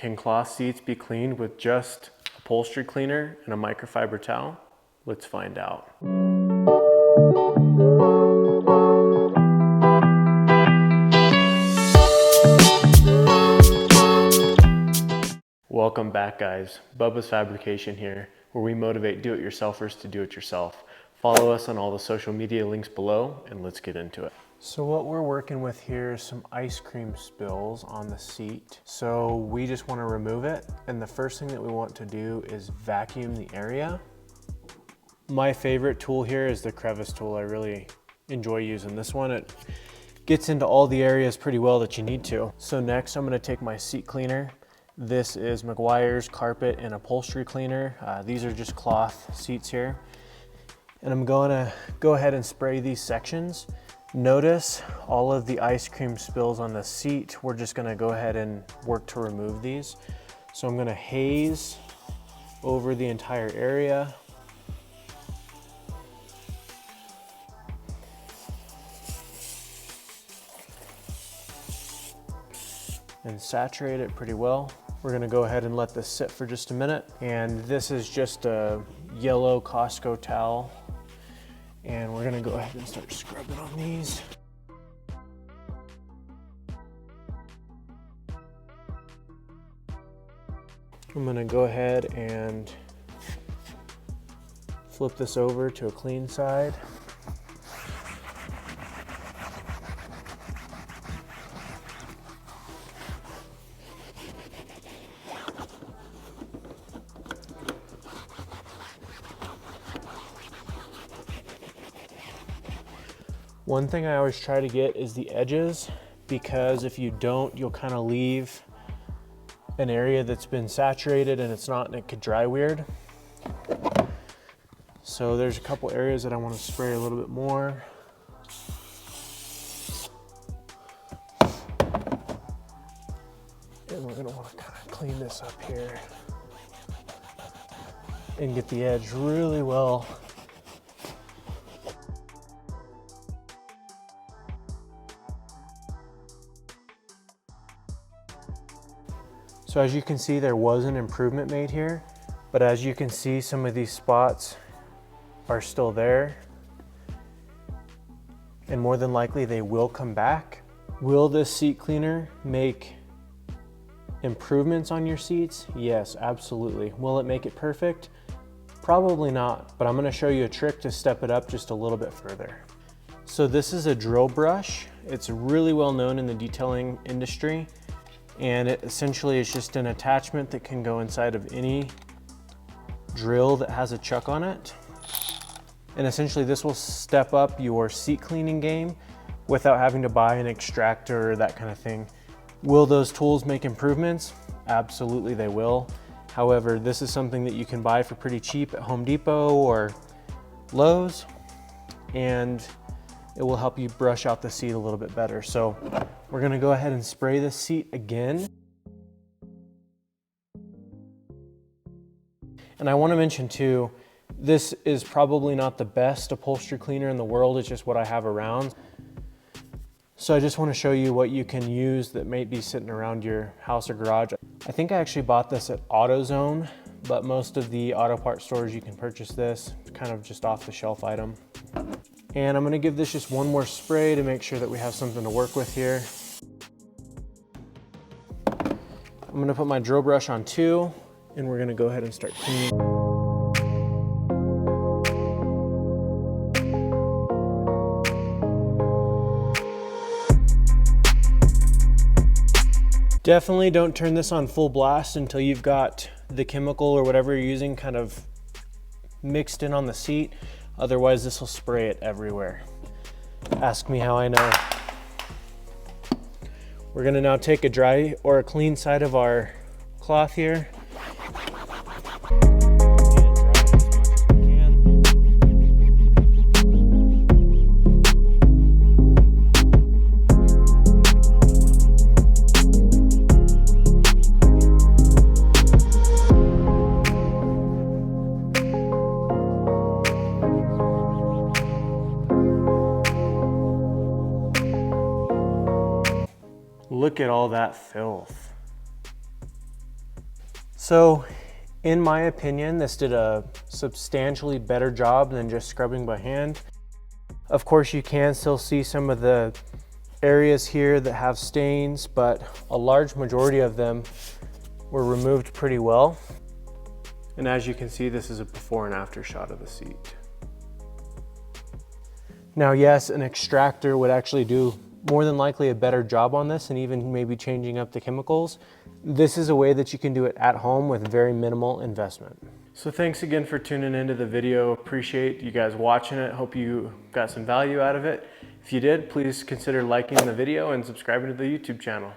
Can cloth seats be cleaned with just upholstery cleaner and a microfiber towel? Let's find out. Welcome back, guys. Bubbas Fabrication here, where we motivate do-it-yourselfers to do it yourself. Follow us on all the social media links below, and let's get into it. So what we're working with here is some ice cream spills on the seat. So we just want to remove it, and the first thing that we want to do is vacuum the area. My favorite tool here is the crevice tool. I really enjoy using this one. It gets into all the areas pretty well that you need to. So next I'm going to take my seat cleaner. This is Meguiar's Carpet and Upholstery Cleaner. These are just cloth seats here. And I'm going to go ahead and spray these sections. Notice all of the ice cream spills on the seat. We're just going to go ahead and work to remove these. So I'm going to haze over the entire area. And saturate it pretty well. We're gonna go ahead and let this sit for just a minute. And this is just a yellow Costco towel. And we're gonna go ahead and start scrubbing on these. I'm gonna go ahead and flip this over to a clean side. One thing I always try to get is the edges, because if you don't, you'll kind of leave an area that's been saturated and it's not, and it could dry weird. So there's a couple areas that I want to spray a little bit more. And we're going to want to kind of clean this up here and get the edge really well. So as you can see, there was an improvement made here, but as you can see, some of these spots are still there, and more than likely they will come back. Will this seat cleaner make improvements on your seats? Yes, absolutely. Will it make it perfect? Probably not, but I'm gonna show you a trick to step it up just a little bit further. So this is a drill brush. It's really well known in the detailing industry. And it essentially is just an attachment that can go inside of any drill that has a chuck on it. And essentially this will step up your seat cleaning game without having to buy an extractor or that kind of thing. Will those tools make improvements? Absolutely they will. However, this is something that you can buy for pretty cheap at Home Depot or Lowe's, and it will help you brush out the seat a little bit better. So we're gonna go ahead and spray this seat again. And I wanna mention too, this is probably not the best upholstery cleaner in the world, it's just what I have around. So I just wanna show you what you can use that may be sitting around your house or garage. I think I actually bought this at AutoZone, but most of the auto parts stores you can purchase this. It's kind of just off the shelf item. And I'm gonna give this just one more spray to make sure that we have something to work with here. I'm gonna put my drill brush on 2, and we're gonna go ahead and start cleaning. Definitely don't turn this on full blast until you've got the chemical or whatever you're using kind of mixed in on the seat. Otherwise, this will spray it everywhere. Ask me how I know. We're gonna now take a dry or a clean side of our cloth here. Look at all that filth. So in my opinion, this did a substantially better job than just scrubbing by hand. Of course, you can still see some of the areas here that have stains, but a large majority of them were removed pretty well. And as you can see, this is a before and after shot of the seat. Now, yes, an extractor would actually do more than likely a better job on this and even maybe changing up the chemicals. This is a way that you can do it at home with very minimal investment. So thanks again for tuning into the video. Appreciate you guys watching it. Hope you got some value out of it. If you did, please consider liking the video and subscribing to the YouTube channel.